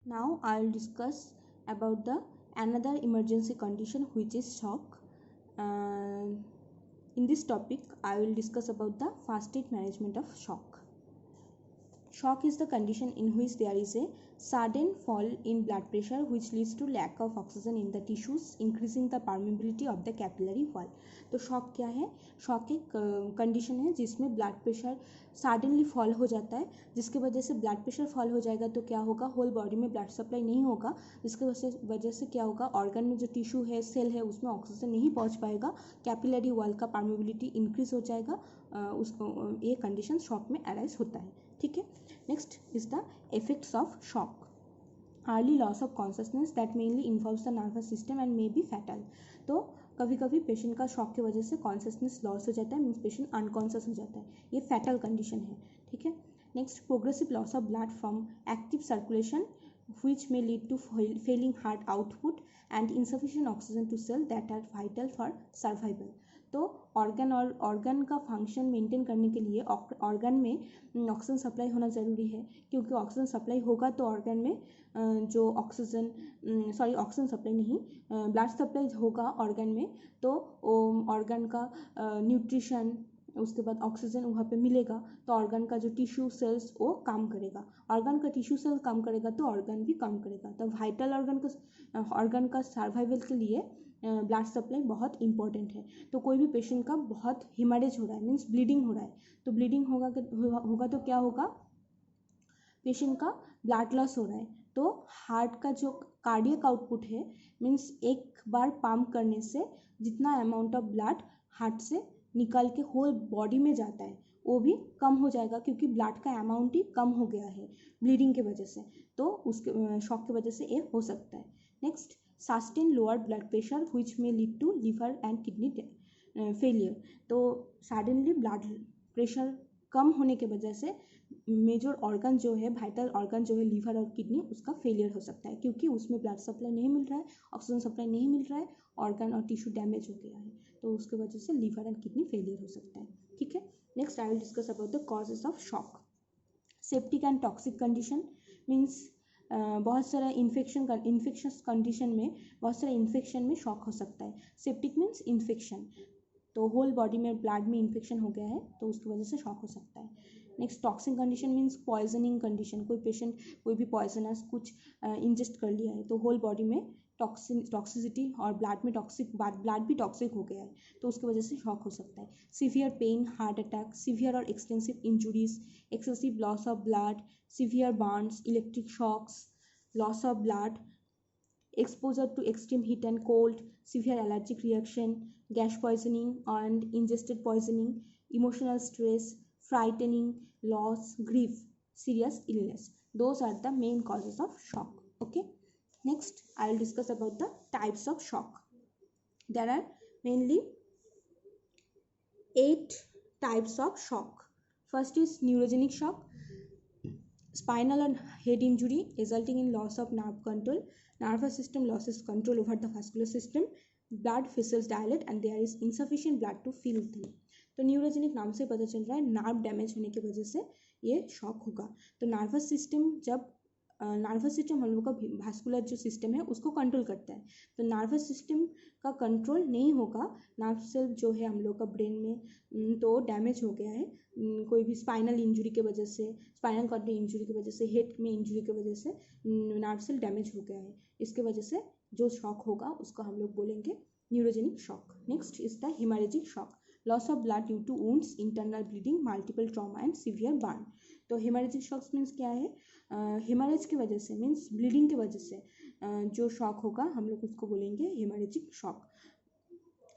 Now I will discuss about the another emergency condition, which is shock. In this topic I will discuss about the first aid management of shock. Shock is the condition in which there is a sudden fall in blood pressure which leads to lack of oxygen in the tissues, increasing the permeability of the capillary wall. तो shock क्या है? Shock एक condition है जिसमें blood pressure suddenly fall हो जाता है, जिसकी वजह से ब्लड प्रेशर फॉल हो जाएगा तो क्या होगा, होल बॉडी में ब्लड सप्लाई नहीं होगा, जिसकी वजह से क्या होगा, ऑर्गन में जो टिश्यू है, सेल है, उसमें ऑक्सीजन नहीं पहुंच पाएगा, कैपिलरी वॉल का परमेबिलिटी इंक्रीज हो जाएगा, उसको ये कंडीशन शॉक में अराइज होता है. ठीक है. Next is the effects of shock. Early loss of consciousness that mainly involves the nervous system and may be fatal. तो कभी कभी पेशेंट का शॉक की वजह से कॉन्शसनेस लॉस हो जाता है, मीन्स पेशेंट अनकॉन्शियस हो जाता है, ये फैटल कंडीशन है. ठीक है. Next, progressive loss of blood from active circulation which may lead to failing heart output and insufficient oxygen to cells that are vital for survival. तो ऑर्गन का function maintain करने के लिए ऑर्गन में oxygen supply होना ज़रूरी है, क्योंकि ऑक्सीजन सप्लाई होगा तो ऑर्गन में जो ऑक्सीजन सप्लाई नहीं, ब्लड सप्लाई होगा ऑर्गन में, तो ऑर्गन का न्यूट्रिशन, उसके बाद ऑक्सीजन वहाँ पे मिलेगा, तो ऑर्गन का जो टिश्यू सेल्स वो काम करेगा, ऑर्गन का टिश्यू सेल काम करेगा तो ऑर्गन भी काम करेगा. तो वाइटल ऑर्गन का सर्वाइवल के लिए ब्लड सप्लाई बहुत इंपॉर्टेंट है. तो कोई भी पेशेंट का बहुत हिमरेज हो रहा है, मीन्स ब्लीडिंग हो रहा है, तो ब्लीडिंग होगा तो क्या होगा, पेशेंट का ब्लड लॉस हो रहा है, तो हार्ट का जो कार्डियक आउटपुट है, मीन्स एक बार पंप करने से जितना अमाउंट ऑफ ब्लड हार्ट से निकल के होल बॉडी में जाता है वो भी कम हो जाएगा, क्योंकि ब्लड का अमाउंट ही कम हो गया है ब्लीडिंग की वजह से, तो उसके शॉक की वजह से ये हो सकता है. Next, sustain lower blood pressure which में lead to liver and kidney failure. तो सडनली ब्लड प्रेशर कम होने की वजह से मेजर ऑर्गन जो है, वाइटल ऑर्गन जो है, लीवर और किडनी, उसका फेलियर हो सकता है, क्योंकि उसमें ब्लड सप्लाई नहीं मिल रहा है, ऑक्सीजन सप्लाई नहीं मिल रहा है, ऑर्गन और टिश्यू डैमेज हो गया है, तो उसकी वजह से लीवर एंड किडनी फेलियर हो सकता है. ठीक है. Next I will discuss about the causes of shock. Septic and toxic condition means बहुत सारा इन्फेक्शस कंडीशन में, बहुत सारा इन्फेक्शन में शॉक हो सकता है. सेप्टिक मीन्स इन्फेक्शन, तो होल बॉडी में ब्लड में इन्फेक्शन हो गया है तो उसकी वजह से शॉक हो सकता है. Next, toxic condition means poisoning condition, कोई पेशेंट कोई भी पॉइजनस कुछ इंजेस्ट कर लिया है तो होल बॉडी में टॉक्सिसिटी और ब्लड में ब्लड भी टॉक्सिक हो गया है, तो उसकी वजह से शॉक हो सकता है. Severe pain, heart attack, severe और extensive injuries, excessive loss of blood, severe burns, electric shocks, loss of blood, exposure to extreme heat and cold, severe allergic reaction, gas poisoning and ingested poisoning, emotional stress, frightening, loss, grief, serious illness. Those are the main causes of shock. Okay. Next, I will discuss about the types of shock. There are mainly 8 types of shock. First is neurogenic shock, spinal and head injury resulting in loss of nerve control. Nervous system loses control over the vascular system. Blood vessels dilate and there is insufficient blood to fill them. तो neurogenic नाम से पता चल रहा है nerve damage होने की वजह से ये शॉक होगा. तो नर्वस सिस्टम हम लोग का वास्कुलर जो सिस्टम है उसको कंट्रोल करता है, तो नर्वस सिस्टम का कंट्रोल नहीं होगा, नर्व सेल जो है हम लोग का ब्रेन में तो डैमेज हो गया है, कोई भी स्पाइनल इंजुरी की वजह से, स्पाइनल कॉर्ड इंजुरी की वजह से, हेड में इंजुरी की वजह से नर्व सेल डैमेज हो गया है, इसके वजह से जो शॉक होगा उसको हम लोग बोलेंगे neurogenic shock. Next is the haemorrhagic shock, loss of blood due to wounds, internal bleeding, multiple trauma and severe burn. तो हेमरेजिक शॉक्स मीन्स क्या है, हेमरेज की वजह से, मीन्स ब्लीडिंग की वजह से जो शॉक होगा हम लोग उसको बोलेंगे हेमरेजिक शॉक.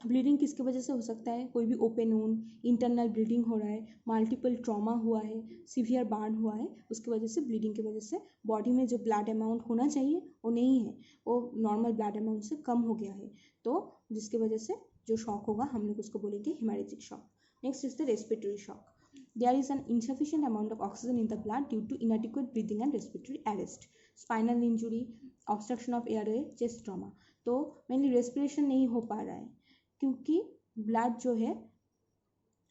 ब्लीडिंग किसकी वजह से हो सकता है, कोई भी ओपन वुंड, इंटरनल ब्लीडिंग हो रहा है, मल्टीपल ट्रॉमा हुआ है, सीवियर बर्न हुआ है, उसकी वजह से, ब्लीडिंग की वजह से बॉडी में जो ब्लड अमाउंट होना चाहिए वो नहीं है, वो नॉर्मल ब्लड अमाउंट से कम हो गया है, तो जिसकी वजह से जो शॉक होगा हम लोग उसको बोलेंगे haemorrhagic shock. Next is the respiratory shock. There is an insufficient amount of oxygen in the blood due to inadequate breathing and respiratory arrest. Spinal injury, obstruction of airway, chest trauma. तो mainly respiration नहीं हो पा रहा है क्योंकि blood जो है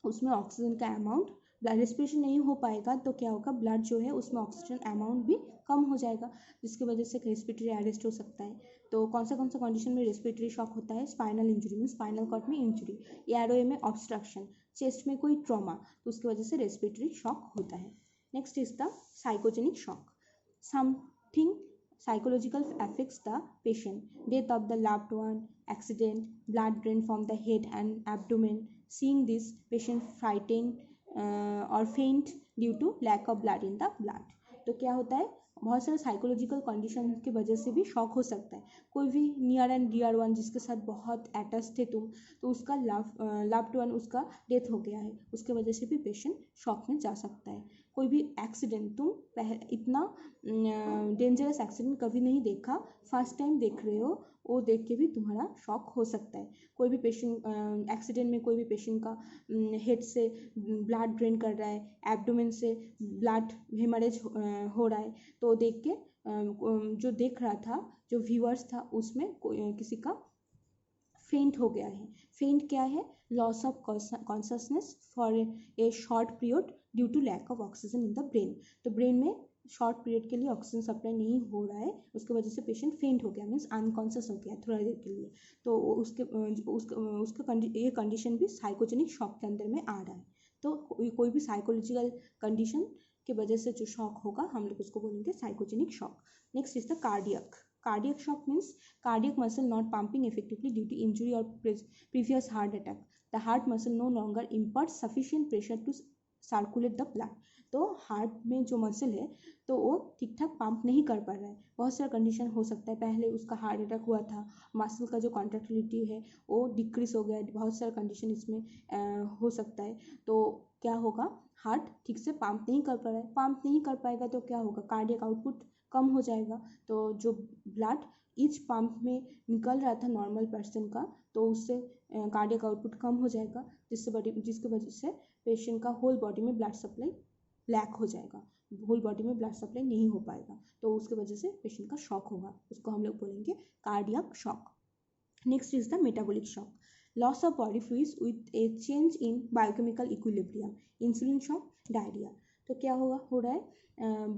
उसमें ऑक्सीजन का अमाउंट ब्लड रेस्पिरेशन नहीं हो पाएगा तो क्या होगा, ब्लड जो है उसमें ऑक्सीजन अमाउंट भी कम हो जाएगा, जिसकी वजह से रेस्पिरेटरी अरेस्ट हो सकता है। तो कौन सा कंडीशन में रेस्पिरेटरी शॉक होता है? स्पाइनल इंजरी में, स्पाइनल कॉर्ड में इंजरी, एयरवे में ऑब्स्ट्रक्शन, चेस्ट में कोई ट्रॉमा, तो उसकी वजह से रेस्पिरेटरी शॉक होता है। Next is the psychogenic shock. Something psychological affects the patient, death of the loved one, accident, blood drain from the head and abdomen. Seeing this, patient frightened or faint due to lack of blood in the blood. तो क्या होता है, बहुत सारे psychological condition की वजह से भी शॉक हो सकता है। कोई भी नियर एंड डियर वन जिसके साथ बहुत अटैच थे तुम, तो उसका लव्ड वन उसका डेथ हो गया है, उसके वजह से भी पेशेंट शॉक में जा सकता है। कोई भी एक्सीडेंट, तुम इतना डेंजरस एक्सीडेंट कभी नहीं देखा, फर्स्ट टाइम देख रहे हो, वो देख के भी तुम्हारा शॉक हो सकता है। कोई भी पेशेंट एक्सीडेंट में कोई भी पेशेंट का हेड से ब्लड ड्रेन कर रहा है, एब्डोमेन से ब्लड हेमरेज हो रहा है, तो देख के जो देख रहा था, जो व्यूअर्स था, उसमें किसी का फेंट हो गया है। फेंट क्या है? Loss of consciousness for a short period due to lack of oxygen in the brain. तो ब्रेन में शॉर्ट पीरियड के लिए ऑक्सीजन सप्लाई नहीं हो रहा है, उसकी वजह से पेशेंट फेंट हो गया, मीन्स अनकॉन्शियस हो गया थोड़ा देर के लिए। तो उसका ये कंडीशन भी साइकोजेनिक शॉक के अंदर में आ रहा है। तो कोई भी साइकोलॉजिकल कंडीशन की वजह से जो शॉक होगा, हम लोग उसको बोलेंगे psychogenic shock. Next is the cardiac. Cardiac shock means cardiac muscle not pumping effectively due to injury or previous heart attack. The heart muscle no longer imparts sufficient pressure to circulate the blood. तो heart में जो muscle है तो वो ठीक ठाक pump नहीं कर पा रहा है। बहुत सारा कंडीशन हो सकता है, पहले उसका हार्ट अटैक हुआ था, मसल का जो कॉन्ट्रैक्टिलिटी है वो डिक्रीज हो गया है, बहुत सारा कंडीशन इसमें हो सकता है। तो क्या होगा, हार्ट ठीक से पंप नहीं कर पा रहा है, पंप नहीं कर पाएगा तो क्या होगा, कार्डियक आउटपुट कम हो जाएगा। तो जो ब्लड ईच पंप में निकल रहा था नॉर्मल पर्सन का, तो उससे कार्डियक आउटपुट कम हो जाएगा, जिसकी वजह से पेशेंट का होल बॉडी में ब्लड सप्लाई लैक हो जाएगा, होल बॉडी में ब्लड सप्लाई नहीं हो पाएगा, तो उसकी वजह से पेशेंट का शॉक होगा, उसको हम लोग बोलेंगे cardiac shock. Next is the metabolic shock. Loss of body fluids with A change in biochemical equilibrium, insulin shock, diarrhoea. तो क्या हो रहा है,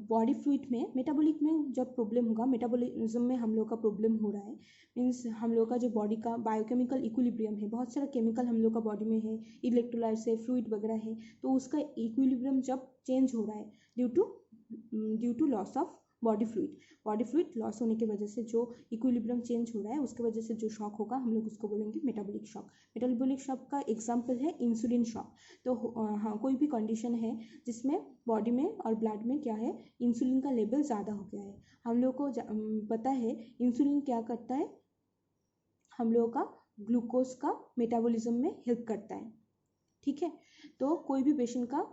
बॉडी फ्लूइड में, मेटाबॉलिक में जब प्रॉब्लम होगा, मेटाबॉलिज्म में हम लोग का प्रॉब्लम हो रहा है, मीन्स हम लोग का जो बॉडी का बायोकेमिकल इक्विलिब्रियम है, बहुत सारा केमिकल हम लोग का बॉडी में है, इलेक्ट्रोलाइट्स है, फ्लूइड वगैरह है, तो उसका इक्विलिब्रियम जब चेंज हो रहा है due to loss of body fluid loss होने की वजह से जो इक्विलिब्रियम चेंज हो रहा है, उसकी वजह से जो शॉक होगा, हम लोग उसको बोलेंगे मेटाबॉलिक शॉक। मेटाबॉलिक शॉक का एग्जांपल है इंसुलिन शॉक। तो हाँ, कोई भी कंडीशन है जिसमें बॉडी में और ब्लड में क्या है, इंसुलिन का लेवल ज़्यादा हो गया है। हम लोग को पता है इंसुलिन क्या करता है, हम लोगों का ग्लूकोज का मेटाबॉलिज्म में हेल्प करता है, ठीक है। तो कोई भी पेशेंट का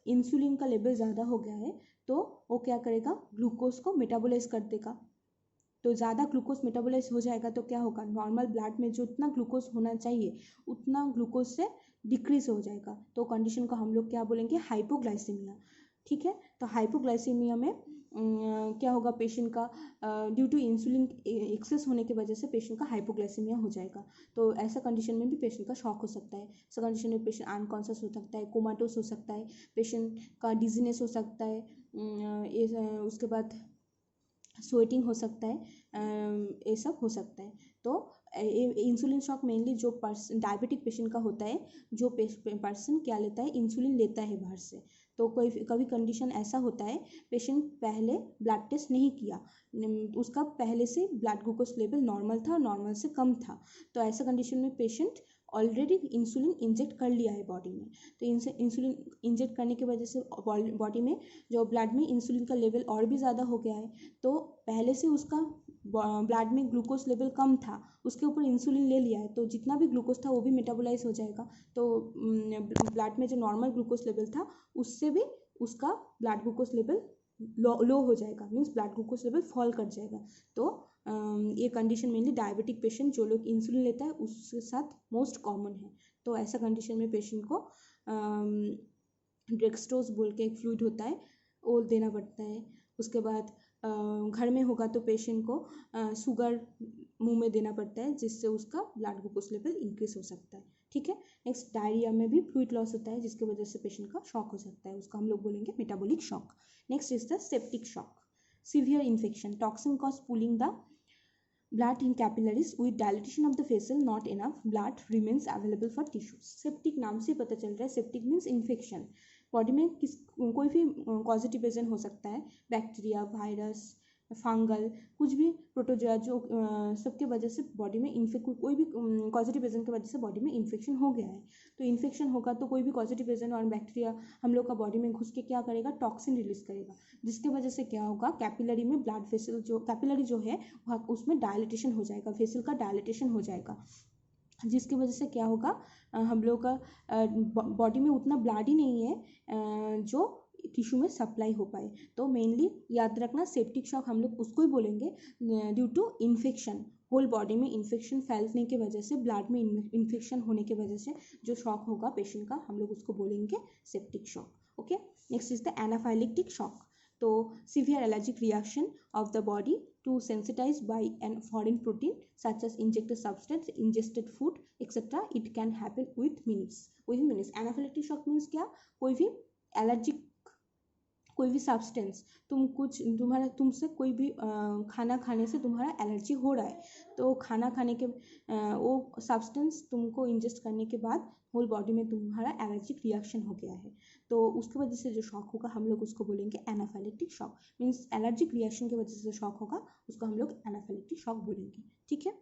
इंसुलिन का लेवल ज़्यादा हो गया है, तो वो क्या करेगा, ग्लूकोज को मेटाबोलाइज कर देगा। तो ज़्यादा ग्लूकोज मेटाबोलाइज हो जाएगा तो क्या होगा, नॉर्मल ब्लड में जो उतना ग्लूकोज होना चाहिए उतना ग्लूकोज से डिक्रीज हो जाएगा। तो कंडीशन को हम लोग क्या बोलेंगे, हाइपोग्लाइसीमिया, ठीक है। तो हाइपोग्लाइसीमिया में क्या होगा, पेशेंट का ड्यू टू इंसुलिन एक्सेस होने की वजह से पेशेंट का हाइपोग्लाइसीमिया हो जाएगा। तो ऐसा कंडीशन में भी पेशेंट का शॉक हो सकता है। ऐसा कंडीशन में पेशेंट अनकॉन्शियस हो सकता है, कोमाटोस हो सकता है, पेशेंट का डिजीनेस हो सकता है, उसके बाद स्वेटिंग हो सकता है, ये सब हो सकता है। तो इंसुलिन शॉक मेनली जो डायबिटिक पेशेंट का होता है, जो पर्सन क्या लेता है, इंसुलिन लेता है बाहर से। तो कभी कंडीशन ऐसा होता है, पेशेंट पहले ब्लड टेस्ट नहीं किया, उसका पहले से ब्लड ग्लूकोज लेवल नॉर्मल था, नॉर्मल से कम था, तो ऐसा कंडीशन में पेशेंट ऑलरेडी इंसुलिन इंजेक्ट कर लिया है बॉडी में। तो इंसुलिन इंजेक्ट करने की वजह से बॉडी में जो ब्लड में इंसुलिन का लेवल और भी ज़्यादा हो गया है, तो पहले से उसका ब्लड में ग्लूकोज लेवल कम था, उसके ऊपर इंसुलिन ले लिया है, तो जितना भी ग्लूकोज था वो भी मेटाबोलाइज हो जाएगा। तो ब्लड में जो नॉर्मल ग्लूकोज लेवल था उससे भी उसका ब्लड ग्लूकोज लेवल लो हो जाएगा, means blood glucose level fall कर जाएगा। तो ये कंडीशन मेनली डायबिटिक पेशेंट जो लोग इंसुलिन लेता है उसके साथ मोस्ट कॉमन है। तो ऐसा कंडीशन में पेशेंट को डेक्सट्रोज बोल के एक फ्लूइड होता है वो देना पड़ता है। उसके बाद घर में होगा तो पेशेंट को शुगर मुंह में देना पड़ता है, जिससे उसका ब्लड ग्लूकोज लेवल इंक्रीज हो सकता है। ठीक है। नेक्स्ट डायरिया में भी फ्लूइड लॉस होता है जिसकी वजह से पेशेंट का शॉक हो सकता है, उसको हम लोग बोलेंगे metabolic shock. Next is the septic shock, severe infection, toxin cause pulling the blood in capillaries with dilatation of the vessel not enough blood remains available for tissues। Septic नाम से पता चल रहा है, सेप्टिक मीन्स इन्फेक्शन। बॉडी में कोई भी positive agent हो सकता है, बैक्टीरिया, वायरस, फंगल, कुछ भी प्रोटोजोआ, जो सबके वजह से बॉडी में कोई भी पॉजिटिव एजेंट की वजह से बॉडी में इन्फेक्शन हो गया है। तो इन्फेक्शन होगा तो कोई भी पॉजिटिव एजेंट और बैक्टीरिया हम लोग का बॉडी में घुस के क्या करेगा, टॉक्सिन रिलीज करेगा, जिसकी वजह से क्या होगा, कैपिलरी में ब्लड वेसल जो कैपिलरी जो है उसमें डायलिटेशन हो जाएगा, वेसल का डायलिटेशन हो जाएगा, जिसकी वजह से क्या होगा, हम लोग का बॉडी में उतना ब्लड ही नहीं है जो टिश्यू में सप्लाई हो पाए। तो मेनली याद रखना, सेप्टिक शॉक हम लोग उसको ही बोलेंगे due to infection, whole body में इन्फेक्शन फैलने की वजह से, ब्लड में इन्फेक्शन होने की वजह से जो शॉक होगा पेशेंट का, हम लोग उसको बोलेंगे septic shock. Okay. Next is the anaphylactic shock. तो severe allergic reaction of the body to sensitized by an foreign protein such as injected substance, ingested food etc. It can happen within minutes। Anaphylactic shock means क्या, कोई भी allergic, कोई भी substance, तुमसे कोई भी खाना खाने से तुम्हारा एलर्जी हो रहा है, तो खाना खाने के वो सब्सटेंस तुमको इंजेस्ट करने के बाद होल बॉडी में तुम्हारा एलर्जिक रिएक्शन हो गया है, तो उसकी वजह से जो शॉक होगा हम लोग उसको बोलेंगे anaphylactic shock. Means allergic reaction की वजह से जो शॉक होगा उसको हम लोग एनाफाइलेक्टिक शॉक बोलेंगे। ठीक है,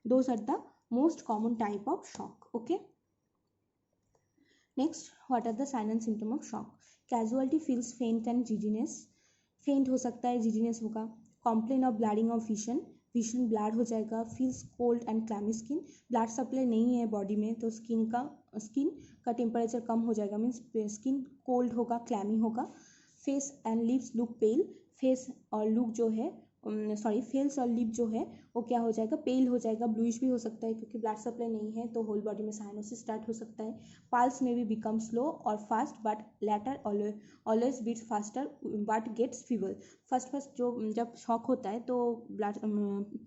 those are the most common type of shock. Okay, next, what are the sign and symptom of shock. Casualty feels faint and giddiness, faint हो सकता है, जिजीनेस होगा। Complain of blurring of vision, vision blur हो जाएगा। Feels cold and clammy skin, blood supply नहीं है body में तो स्किन का टेम्परेचर कम हो जाएगा, मीन्स स्किन कोल्ड होगा, क्लैमी होगा। Face and lips look pale, face और लुक जो है फेस और लिप जो है वो क्या हो जाएगा, पेल हो जाएगा, ब्लूइश भी हो सकता है क्योंकि ब्लड सप्लाई नहीं है, तो होल बॉडी में साइनोसिस स्टार्ट हो सकता है। पल्स में भी बिकम स्लो और fast but later always beats faster but gets feeble. First जो जब शॉक होता है तो ब्लड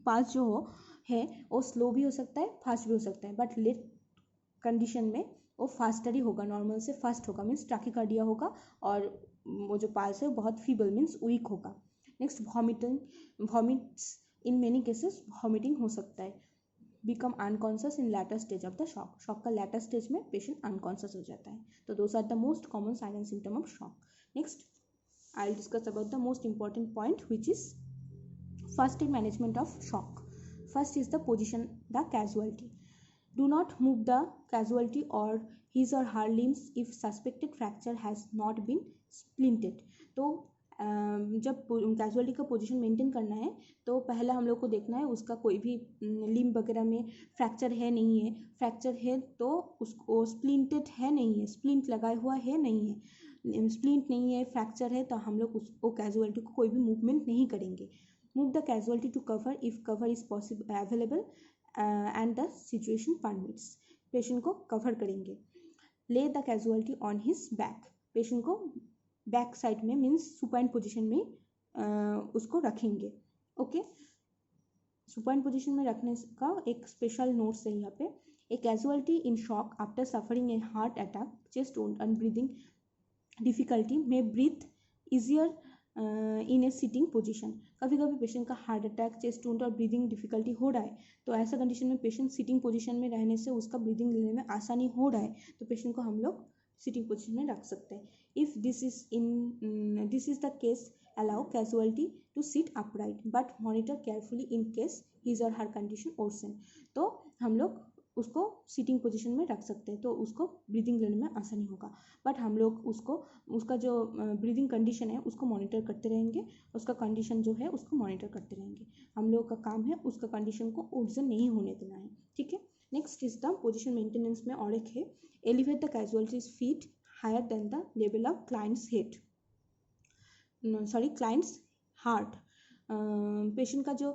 पल्स जो है वो स्लो भी हो सकता है, फास्ट भी हो सकता है, बट लेट कंडीशन में वो फास्टर ही होगा, नॉर्मल से फास्ट होगा, मीन्स टाकीकार्डिया होगा, और वो जो पल्स है बहुत फीबल मीन्स वीक होगा। Next, vomits, in many cases vomiting हो सकता है। Become unconscious in later stage of the shock, shock का लेटर स्टेज में पेशेंट अनकॉन्शियस हो जाता है। तो those are the most common sign and symptom of shock. Next, I will discuss about the most important point which is first aid management of shock. First is the position the casualty, do not move the casualty or his or her limbs if suspected fracture has not been splinted। तो जब casualty का position maintain करना है तो पहला हम लोग को देखना है उसका कोई भी लिम्ब वगैरह में फ्रैक्चर है नहीं है, फ्रैक्चर है तो उसको स्प्लिंटेड है नहीं है, स्प्लिंट लगाया हुआ है नहीं है, स्प्लिंट नहीं है, फ्रैक्चर है, तो हम लोग उसको कैजुअलिटी को कोई भी मूवमेंट नहीं करेंगे। Move the casualty to cover if cover is possible available and the situation permits, patient को कवर करेंगे। Lay the casualty on his back, patient को बैक साइड में मीन्स सुपाइन पोजीशन में उसको रखेंगे। ओके, सुपाइन पोजीशन में रखने का एक स्पेशल नोट्स है यहाँ पे। A casualty in shock after suffering a heart attack, chest wound and breathing difficulty may breathe easier in a sitting position. कभी कभी पेशेंट का हार्ट अटैक, चेस्ट वुंड और ब्रीदिंग डिफिकल्टी हो रहा है, तो ऐसा कंडीशन में पेशेंट सिटिंग पोजीशन में रहने से उसका ब्रीदिंग लेने में आसानी हो रहा है, तो पेशेंट को हम लोग सिटिंग पोजीशन में रख सकते हैं। If this is the case allow casualty to sit upright but monitor carefully in case his or her condition worsen। तो हम लोग उसको सीटिंग पोजीशन में रख सकते हैं, तो उसको ब्रीदिंग लेने में आसानी होगा, बट हम लोग उसका जो ब्रीदिंग कंडीशन है उसको मॉनिटर करते रहेंगे, उसका कंडीशन जो है उसको मॉनिटर करते रहेंगे। हम लोग का काम है उसका कंडीशन को वर्सन नहीं होने देना है। ठीक है, next is the position maintenance में और एक है, elevate the casualties feet higher than the level of client's head, client's heart. Patient का जो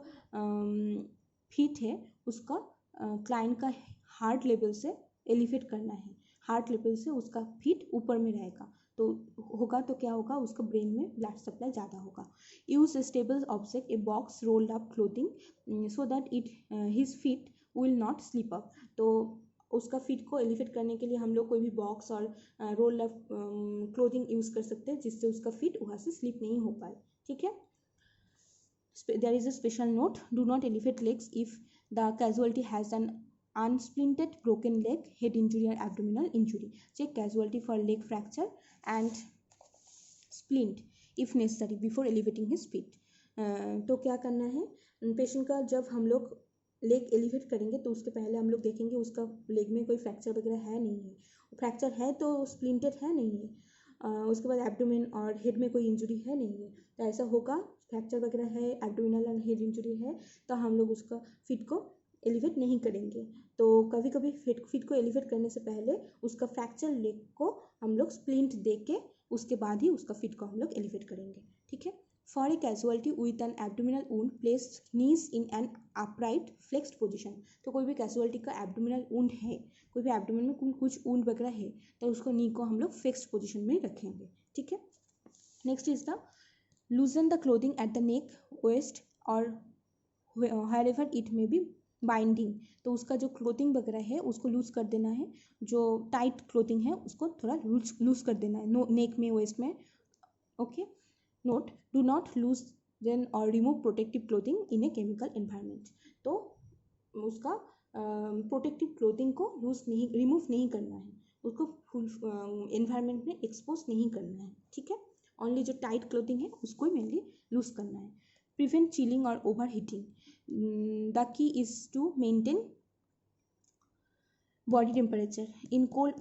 फीट है उसका क्लाइंट का हार्ट लेवल से एलिवेट करना है, हार्ट लेवल से उसका फीट ऊपर में रहेगा, तो क्या होगा, उसका ब्रेन में ब्लड सप्लाई ज़्यादा होगा। Use stable object, a box rolled up clothing so that his feet will not slip up. तो उसका फिट को एलिवेट करने के लिए हम लोग कोई भी बॉक्स और रोल ऑफ क्लोथिंग यूज़ कर सकते हैं जिससे उसका फिट वहाँ से स्लिप नहीं हो पाए, ठीक है। There is a special note: do not elevate legs if the casualty has an unsplinted broken leg, head injury or abdominal injury. Check casualty for leg fracture and splint if necessary before elevating his feet. तो क्या करना है, patient का जब हम लोग leg elevate करेंगे तो उसके पहले हम लोग देखेंगे उसका लेग में कोई फ्रैक्चर वगैरह है नहीं है, फ्रैक्चर है तो स्प्लिंटेड है नहीं है, उसके बाद एब्डोमेन और हेड में कोई इंजरी है नहीं है, तो ऐसा होगा फ्रैक्चर वगैरह है, एब्डोमिनल एंड हेड इंजरी है, तो हम लोग उसका फिट को एलिवेट नहीं करेंगे। तो कभी कभी फिट को एलिवेट करने से पहले उसका फ्रैक्चर लेग को हम लोग स्प्लिंट दे के उसके बाद ही उसका फिट को हम लोग एलिवेट करेंगे, ठीक है। For a casualty with an abdominal wound place knees in an upright flexed position. तो कोई भी कैजुअलिटी का एब्डोमिनल वुंड है, कोई भी एब्डोमिन में कुछ वुंड वगैरह है, तो उसको नी को हम लोग फिक्स्ड पोजिशन में रखेंगे, ठीक है। Next is the loosen the clothing at the neck, waist और wherever it may be binding. तो उसका जो क्लोथिंग वगैरह है उसको लूज कर देना है, जो टाइट क्लोथिंग है उसको थोड़ा लूज कर देना है नेक में, वेस्ट में, okay. Note: do not loose then or remove protective clothing in a chemical environment. तो उसका प्रोटेक्टिव क्लोथिंग को रिमूव नहीं करना है, उसको फुल एनवायरनमेंट में एक्सपोज नहीं करना है, ठीक है। ओनली जो टाइट क्लोथिंग है उसको ही मेनली लूज करना है। प्रिवेंट चिलिंग और over heating. The key is to maintain body temperature. In cold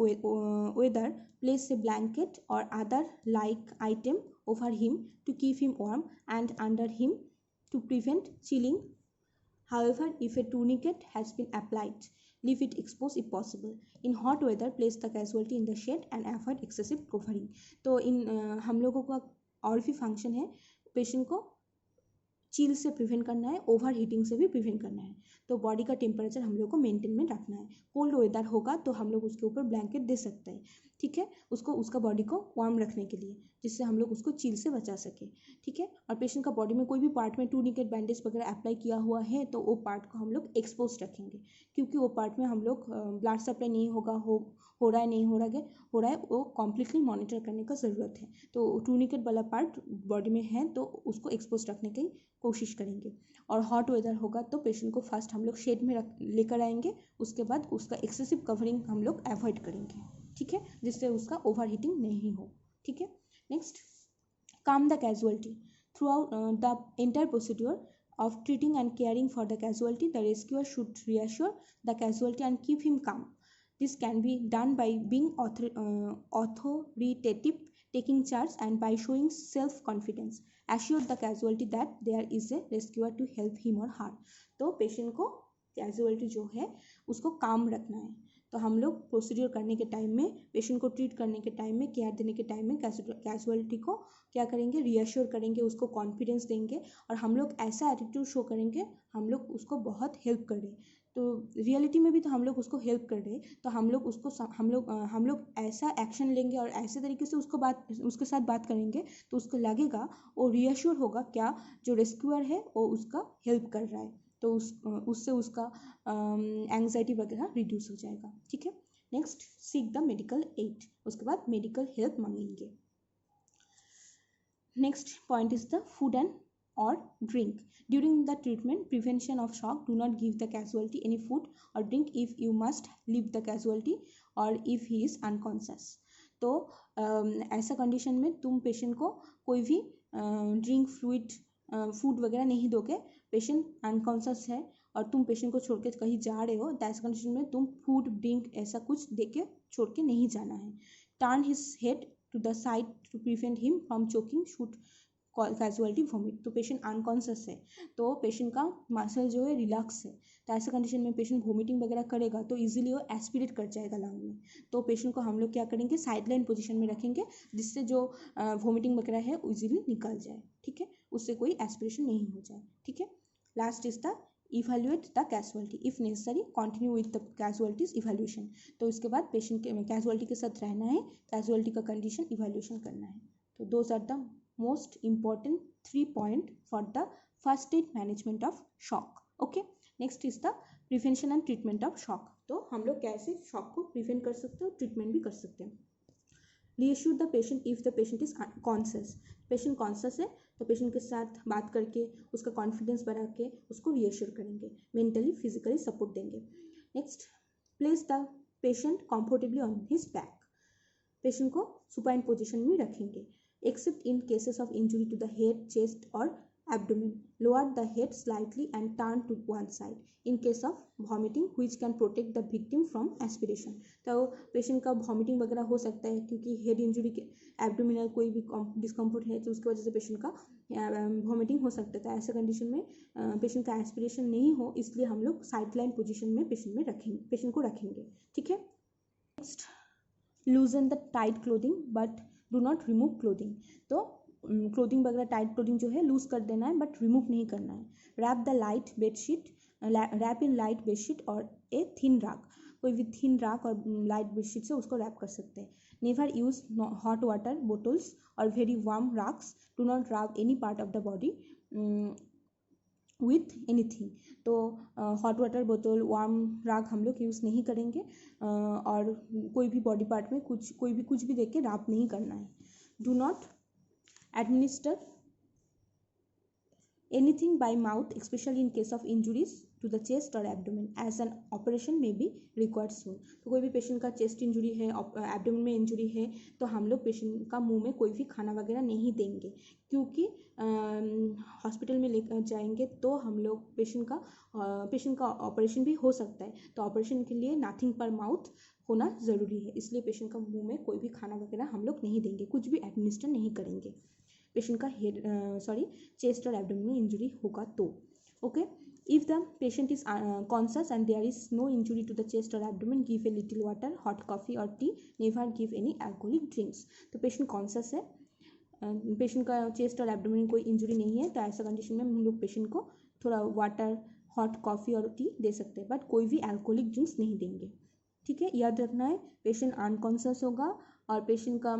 weather, place a blanket or other like item over him to keep him warm and under him to prevent chilling. However, if a tourniquet has been applied, leave it exposed if possible. In hot weather, place the casualty in the shade and avoid excessive covering. तो इन हम लोगों का और भी function है, patient को chill से prevent करना है, ओवर हीटिंग से भी प्रिवेंट करना है, तो बॉडी का टेम्परेचर हम लोग को मेंटेन में रखना है। कोल्ड वेदर होगा तो हम लोग उसके ऊपर ब्लैंकेट दे सकते हैं, ठीक है, उसको उसका बॉडी को वार्म रखने के लिए, जिससे हम लोग उसको चिल से बचा सके, ठीक है। और पेशेंट का बॉडी में कोई भी पार्ट में टूर्निकेट बैंडेज वगैरह अप्लाई किया हुआ है तो वो पार्ट को हम लोग एक्सपोज रखेंगे, क्योंकि वो पार्ट में हम लोग ब्लड सप्लाई नहीं होगा, हो रहा है नहीं हो रहा है वो कॉम्प्लीटली मॉनिटर करने का ज़रूरत है। तो टूर्निकेट वाला पार्ट बॉडी में है तो उसको एक्सपोज रखने की कोशिश करेंगे। और हॉट वेदर होगा तो पेशेंट को फर्स्ट हम लोग शेड में लेकर आएंगे, उसके बाद उसका एक्सेसिव कवरिंग हम लोग अवॉइड करेंगे, ठीक है, जिससे उसका ओवर हीटिंग नहीं हो, ठीक है। नेक्स्ट, काम the casualty. Through out the entire procedure of treating and caring for the casualty, the rescuer should reassure the casualty and keep him calm. This can be done by being authoritative, taking charge, and by showing self-confidence. Assure the casualty that there is a rescuer to help him or her. तो patient को casualty जो है उसको काम रखना है। तो हम लोग प्रोसीड्यूर करने के टाइम में, पेशेंट को ट्रीट करने के टाइम में, केयर देने के टाइम में कैजुअलिटी को क्या करेंगे, रीअश्योर करेंगे, उसको कॉन्फिडेंस देंगे और हम लोग ऐसा एटीट्यूड शो करेंगे हम लोग उसको बहुत हेल्प कर रहे हैं। तो रियलिटी में भी तो हम लोग उसको हेल्प कर रहे हैं, तो हम लोग उसको हम लोग ऐसा एक्शन लेंगे और ऐसे तरीके से उसके साथ बात करेंगे तो उसको लगेगा, वो रीअश्योर होगा क्या जो रेस्क्यूअर है वो उसका हेल्प कर रहा है, तो उससे उसका एंग्जाइटी वगैरह रिड्यूस हो जाएगा, ठीक है। Next, seek the medical aid. उसके बाद मेडिकल हेल्प मांगेंगे। Next point is the food and or drink. During the treatment, prevention of shock, do not give the casualty any food or drink if you must leave the casualty or if he is unconscious. तो ऐसा condition में तुम patient को कोई भी drink, fluid, food वगैरह नहीं दोगे। पेशेंट अनकॉन्शियस है और तुम पेशेंट को छोड़ के कहीं जा रहे हो तो ऐसा कंडीशन में तुम फूड, ड्रिंक ऐसा कुछ दे के छोड़ के नहीं जाना है। Turn his head to the side to prevent him from choking, should casualty vomit. तो पेशेंट अनकॉन्शियस है तो पेशेंट का मसल जो है रिलैक्स है, तो ऐसे कंडीशन में पेशेंट वोमिटिंग वगैरह करेगा तो इजीली वो एस्पिरेट कर जाएगा लंग में। तो पेशेंट को हम लोग क्या करेंगे, साइडलाइन पोजीशन में रखेंगे जिससे जो वोमिटिंग वगैरह है इजीली निकल जाए, ठीक है, उससे कोई एस्पिरेशन नहीं हो जाए, ठीक है। Last is the evaluate the casualty, if necessary continue with the casualties evaluation. तो इसके बाद पेशेंट के कैजुअलिटी के साथ रहना है, कैजुअलिटी का कंडीशन इवेल्यूशन करना है। तो those are the most important 3 points for the first aid management of shock. Okay, next is the prevention and treatment of shock. तो हम लोग कैसे शॉक को प्रिवेंट कर सकते हैं और ट्रीटमेंट भी कर सकते हैं। Reassure the patient if the patient is conscious. Patient conscious है तो पेशेंट के साथ बात करके उसका कॉन्फिडेंस बढ़ा के उसको रीएश्योर करेंगे, मेंटली फिजिकली सपोर्ट देंगे। Next, place the patient comfortably on his back. Patient को सुपाइन पोजीशन में रखेंगे। Except in cases of injury to the head, chest और abdomen, lower the head slightly and turn to one side in case of vomiting which can protect the victim from aspiration। तो patient का vomiting वगैरह हो सकता है क्योंकि head injury के abdominal कोई भी डिस्कम्फर्ट है तो उसकी वजह से पेशेंट का वॉमिटिंग हो सकता है। तो ऐसे कंडीशन में पेशेंट का एस्पिरेशन नहीं हो इसलिए हम लोग साइड लाइन पोजिशन में पेशेंट को रखेंगे। ठीक है। Next, लूजन the tight clothing but do not remove clothing. तो क्लोथिंग वगैरह टाइट क्लोथिंग जो है लूज कर देना है बट रिमूव नहीं करना है। Wrap the light bedsheet, wrap in light bedsheet और ए थिन राग। कोई भी थिन राग और लाइट बेडशीट से उसको रैप कर सकते हैं। Never use hot water bottles or very warm rugs. Do not rug any part of the body with anything. तो हॉट वाटर बोतल, वार्म राग हम लोग यूज़ नहीं करेंगे और कोई भी बॉडी पार्ट में कुछ भी देख के रैप नहीं करना है। Do not administer anything by mouth especially in case of injuries to the chest or abdomen as an operation may be required soon। तो कोई भी पेशेंट का चेस्ट इंजुरी है, एब्डोमेन में इंजुरी है तो हम लोग पेशेंट का मुंह में कोई भी खाना वगैरह नहीं देंगे क्योंकि हॉस्पिटल में लेकर जाएंगे तो हम लोग पेशेंट का ऑपरेशन भी हो सकता है। तो ऑपरेशन के लिए नथिंग पर माउथ होना ज़रूरी है, इसलिए पेशेंट का मुंह में कोई भी खाना वगैरह हम लोग नहीं देंगे, कुछ भी एडमिनिस्टर नहीं करेंगे पेशेंट का चेस्ट और एब्डोमेन में इंजुरी होगा तो। Okay, if the patient is conscious and there is no injury to the chest और abdomen, give a little water, hot coffee or tea, never give any alcoholic drinks. तो patient conscious है, patient का chest और abdomen कोई injury नहीं है तो ऐसा कंडीशन में हम लोग पेशेंट को थोड़ा वाटर, हॉट कॉफ़ी और टी दे सकते हैं बट कोई भी अल्कोहलिक ड्रिंक्स नहीं देंगे। ठीक है, याद रखना है पेशेंट अनकॉन्शियस होगा और पेशेंट का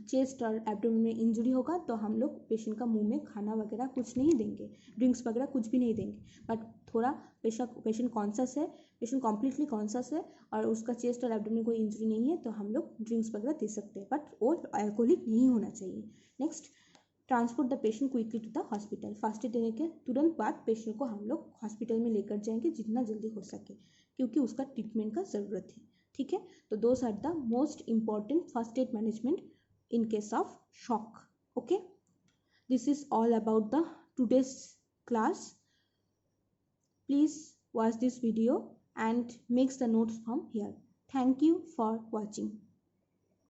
चेस्ट और एब्डोमेन में इंजुरी होगा तो हम लोग पेशेंट का मुंह में खाना वगैरह कुछ नहीं देंगे, ड्रिंक्स वगैरह कुछ भी नहीं देंगे। बट थोड़ा पेशेंट कॉन्शियस है, पेशेंट कॉम्प्लीटली कॉन्शियस है और उसका चेस्ट और एब्डोमेन में कोई इंजुरी नहीं है तो हम लोग ड्रिंक्स वगैरह दे सकते हैं बट वो अल्कोहलिक नहीं होना चाहिए। Next, transport the patient quickly to the hospital. First aid देने के तुरंत बाद पेशेंट को हम लोग हॉस्पिटल में लेकर जाएंगे जितना जल्दी हो सके क्योंकि उसका ट्रीटमेंट का ज़रूरत है। ठीक है, तो those are the most important first aid management in case of shock। Okay, this is all about the today's class। Please watch this video and make the notes from here। Thank you for watching।